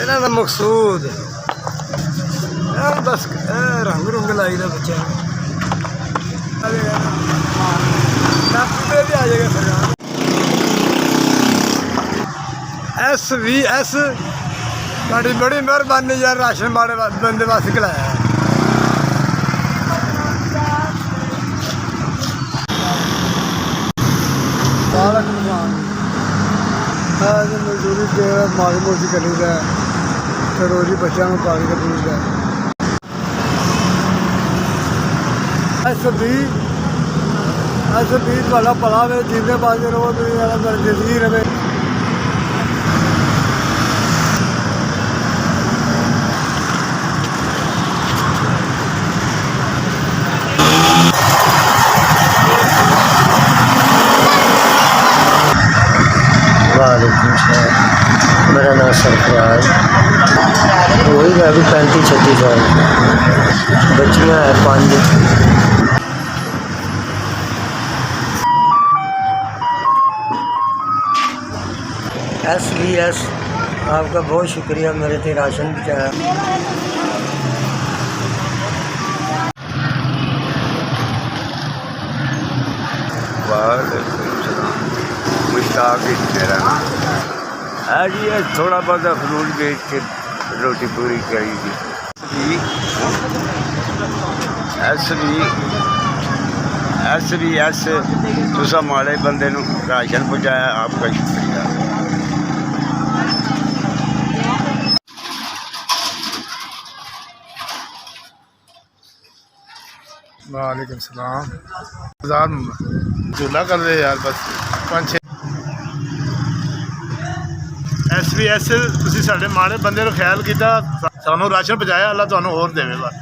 ਇਹਨਾਂ ਦਾ ਮਕਸੂਦ बस रंग रुंग लाई दा बच्चा भी आ जाएगा सरकार। SVS बड़ी बड़ी मेहरबानी यार, राशन माड़े बंदे वास्ते खिलाया है। मजदूरी माड़ी मोटी करी है, रोजी बच्चों को पाली का दूध है। SB भला भला वे जिंदे बाजे रहो तो जल्दी रहे। मेरा नाम सरफराज, वही है अभी 35-36 साल, बच्चियाँ हैं 5। SVS आपका बहुत शुक्रिया, मेरे थे राशन भी चाहे। मुश्ताक मेरा है जी, थोड़ा बहुत फ्रूट बेच के रोटी पूरी करी थी। SVS तुसा माड़े बंदे नूं राशन पहुँचाया, आपका शुक्रिया। वालेकुम सलाम। झूला कर रहे यार, बस 5-6 SVS तुसीं साडे माड़े बंदे नूं ख्याल कीता, सानूं राशन पहुँचाया, अल्लाह तुहानूं होर देवे बस।